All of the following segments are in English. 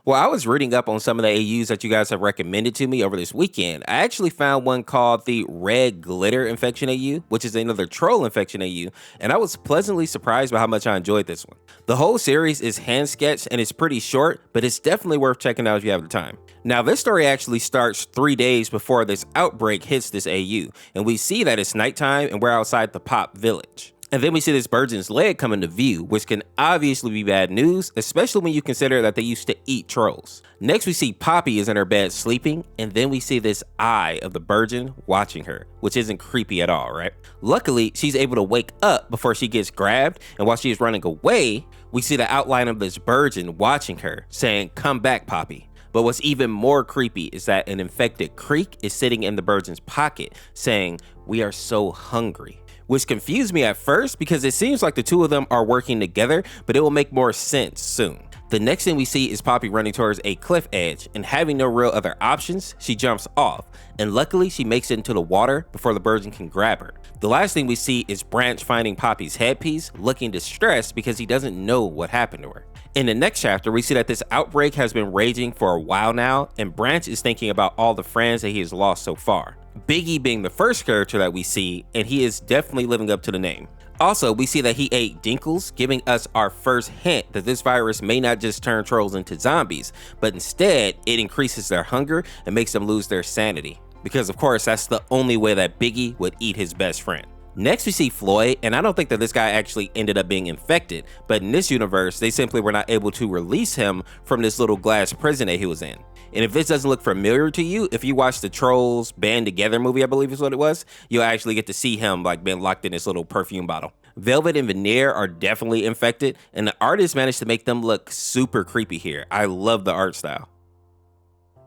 Well, I was reading up on some of the AUs that you guys have recommended to me over this weekend. I actually found one called the Red Glitter Infection AU, which is another troll infection AU, and I was pleasantly surprised by how much I enjoyed this one. The whole series is hand sketched and it's pretty short, but it's definitely worth checking out if you have the time. Now, this story actually starts 3 days before this outbreak hits this AU, and we see that it's nighttime and we're outside the Pop Village. And then we see this bird's leg come into view, which can obviously be bad news, especially when you consider that they used to eat trolls. Next, we see Poppy is in her bed sleeping, and then we see this eye of the Virgin watching her, which isn't creepy at all, right? Luckily, she's able to wake up before she gets grabbed, and while she is running away, we see the outline of this Virgin watching her, saying, "Come back, Poppy." But what's even more creepy is that an infected creek is sitting in the Virgin's pocket, saying, "We are so hungry." Which confused me at first because it seems like the two of them are working together, but it will make more sense soon. The next thing we see is Poppy running towards a cliff edge, and having no real other options, she jumps off, and luckily she makes it into the water before the Virgin can grab her. The last thing we see is Branch finding Poppy's headpiece, looking distressed because he doesn't know what happened to her. In the next chapter, we see that this outbreak has been raging for a while now, and Branch is thinking about all the friends that he has lost so far. Biggie being the first character that we see, and he is definitely living up to the name. Also, we see that he ate Dinkles, giving us our first hint that this virus may not just turn trolls into zombies, but instead it increases their hunger and makes them lose their sanity. Because of course, that's the only way that Biggie would eat his best friend. Next, we see Floyd, and I don't think that this guy actually ended up being infected, but in this universe, they simply were not able to release him from this little glass prison that he was in. And if this doesn't look familiar to you, if you watch the Trolls Band Together movie, I believe is what it was, you'll actually get to see him like being locked in this little perfume bottle. Velvet and Veneer are definitely infected, and the artist managed to make them look super creepy here. I love the art style.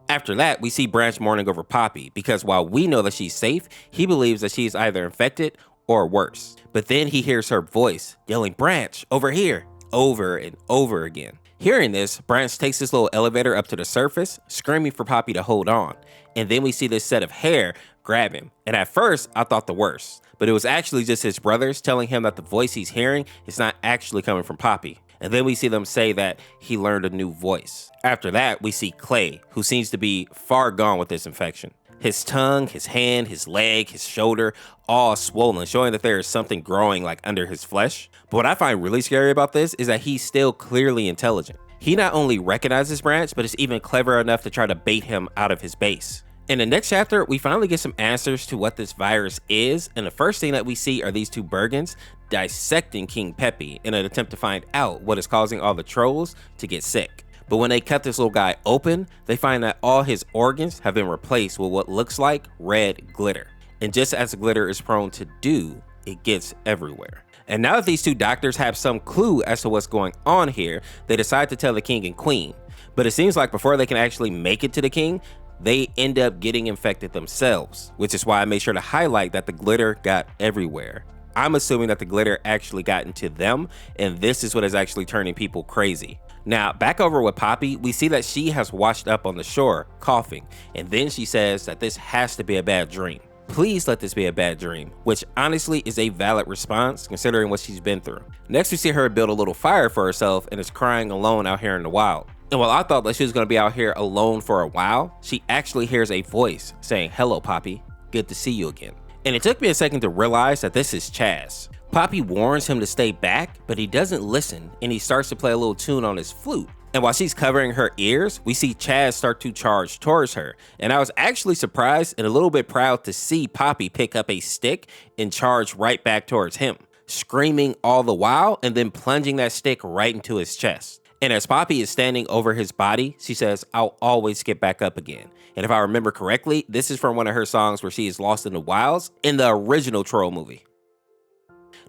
After that, we see Branch mourning over Poppy, because while we know that she's safe, he believes that she's either infected or worse. But then he hears her voice yelling, "Branch, over here," over and over again. Hearing this, Branch takes this little elevator up to the surface, screaming for Poppy to hold on. And then we see this set of hair grab him. And at first, I thought the worst, but it was actually just his brothers telling him that the voice he's hearing is not actually coming from Poppy. And then we see them say that he learned a new voice. After that, we see Clay, who seems to be far gone with this infection. His tongue, his hand, his leg, his shoulder, all swollen, showing that there is something growing like under his flesh. But what I find really scary about this is that he's still clearly intelligent. He not only recognizes Branch, but is even clever enough to try to bait him out of his base. In the next chapter, we finally get some answers to what this virus is, and the first thing that we see are these two Bergens dissecting King Peppy in an attempt to find out what is causing all the trolls to get sick. But when they cut this little guy open, they find that all his organs have been replaced with what looks like red glitter. And just as glitter is prone to do, it gets everywhere. And now that these two doctors have some clue as to what's going on here, they decide to tell the king and queen. But it seems like before they can actually make it to the king, they end up getting infected themselves, which is why I made sure to highlight that the glitter got everywhere. I'm assuming that the glitter actually got into them, and this is what is actually turning people crazy. Now, back over with Poppy, we see that she has washed up on the shore, coughing, and then she says that this has to be a bad dream. Please let this be a bad dream, which honestly is a valid response considering what she's been through. Next, we see her build a little fire for herself and is crying alone out here in the wild. And while I thought that she was going to be out here alone for a while, she actually hears a voice saying, "Hello, Poppy. Good to see you again." And it took me a second to realize that this is Chaz. Poppy warns him to stay back, but he doesn't listen, and he starts to play a little tune on his flute. And while she's covering her ears, we see Chaz start to charge towards her. And I was actually surprised and a little bit proud to see Poppy pick up a stick and charge right back towards him, screaming all the while and then plunging that stick right into his chest. And as Poppy is standing over his body, she says, "I'll always get back up again." And if I remember correctly, this is from one of her songs where she is lost in the wilds in the original Troll movie.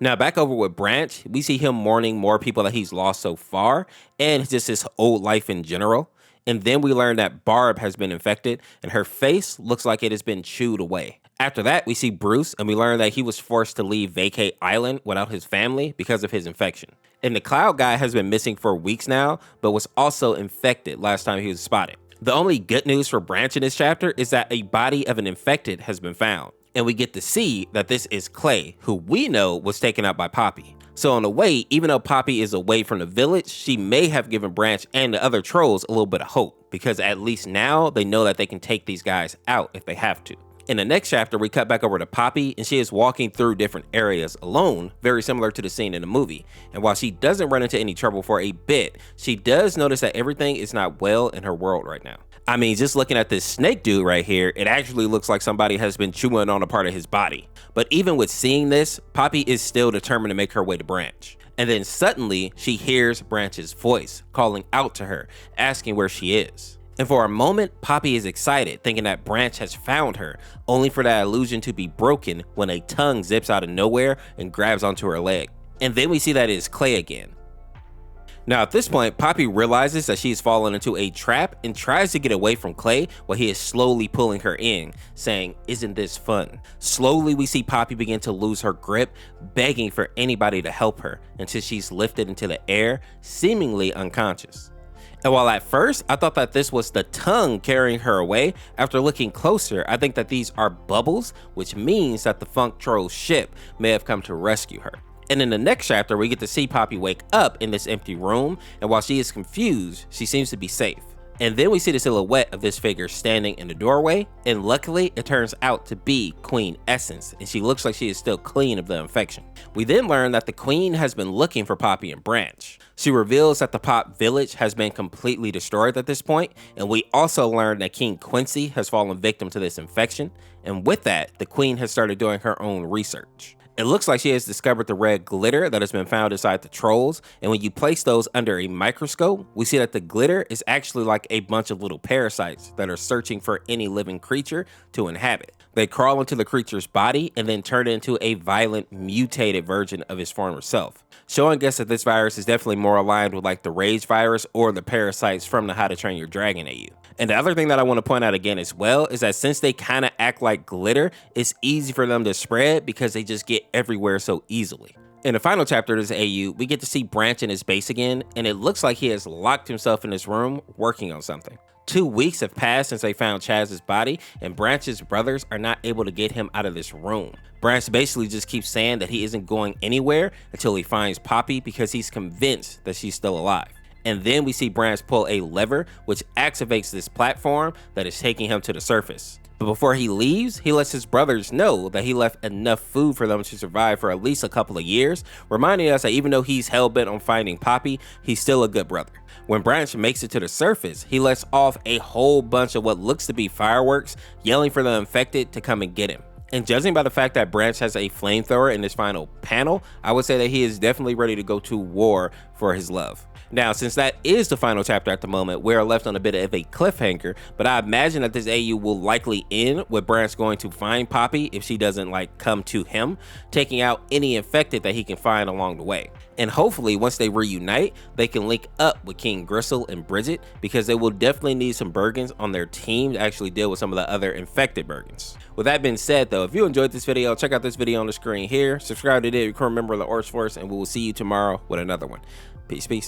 Now back over with Branch, we see him mourning more people that he's lost so far and just his old life in general. And then we learn that Barb has been infected and her face looks like it has been chewed away. After that, we see Bruce and we learn that he was forced to leave Vacate Island without his family because of his infection. And the Cloud guy has been missing for weeks now, but was also infected last time he was spotted. The only good news for Branch in this chapter is that a body of an infected has been found. And we get to see that this is Clay, who we know was taken out by Poppy. So on the way, even though Poppy is away from the village, she may have given Branch and the other trolls a little bit of hope, because at least now they know that they can take these guys out if they have to. In the next chapter, we cut back over to Poppy, and she is walking through different areas alone, very similar to the scene in the movie. And while she doesn't run into any trouble for a bit, she does notice that everything is not well in her world right now. I mean, just looking at this snake dude right here, it actually looks like somebody has been chewing on a part of his body. But even with seeing this, Poppy is still determined to make her way to Branch. And then suddenly, she hears Branch's voice calling out to her, asking where she is. And for a moment, Poppy is excited, thinking that Branch has found her, only for that illusion to be broken when a tongue zips out of nowhere and grabs onto her leg. And then we see that it is Clay again. Now at this point, Poppy realizes that she's fallen into a trap and tries to get away from Clay while he is slowly pulling her in, saying, "Isn't this fun?" Slowly we see Poppy begin to lose her grip, begging for anybody to help her, until she's lifted into the air, seemingly unconscious. And while at first I thought that this was the tongue carrying her away, after looking closer, I think that these are bubbles, which means that the Funk Troll's ship may have come to rescue her. And in the next chapter, we get to see Poppy wake up in this empty room, and while she is confused, she seems to be safe. And then we see the silhouette of this figure standing in the doorway, and luckily it turns out to be Queen Essence, and she looks like she is still clean of the infection. We then learn that the Queen has been looking for Poppy and Branch. She reveals that the Pop village has been completely destroyed at this point, and we also learn that King Quincy has fallen victim to this infection, and with that, the Queen has started doing her own research. It looks like she has discovered the red glitter that has been found inside the trolls, and when you place those under a microscope, we see that the glitter is actually like a bunch of little parasites that are searching for any living creature to inhabit. They crawl into the creature's body and then turn it into a violent, mutated version of its former self, showing us that this virus is definitely more aligned with like the rage virus or the parasites from the How to Train Your Dragon AU. And the other thing that I want to point out again as well is that since they kind of act like glitter, it's easy for them to spread because they just get everywhere so easily. In the final chapter of this AU, we get to see Branch in his base again, and it looks like he has locked himself in his room working on something. 2 weeks have passed since they found Chaz's body, and Branch's brothers are not able to get him out of this room. Branch basically just keeps saying that he isn't going anywhere until he finds Poppy because he's convinced that she's still alive. And then we see Branch pull a lever which activates this platform that is taking him to the surface. But before he leaves, he lets his brothers know that he left enough food for them to survive for at least a couple of years, reminding us that even though he's hell-bent on finding Poppy, he's still a good brother. When Branch makes it to the surface, he lets off a whole bunch of what looks to be fireworks, yelling for the infected to come and get him. And judging by the fact that Branch has a flamethrower in this final panel, I would say that he is definitely ready to go to war for his love. Now, since that is the final chapter at the moment, we are left on a bit of a cliffhanger, but I imagine that this AU will likely end with Branch going to find Poppy if she doesn't like come to him, taking out any infected that he can find along the way. And hopefully once they reunite, they can link up with King Gristle and Bridget, because they will definitely need some Bergens on their team to actually deal with some of the other infected Bergens. With that being said though, if you enjoyed this video, check out this video on the screen here, subscribe today, become a member of the Orange Force, and we will see you tomorrow with another one. Peace, peace.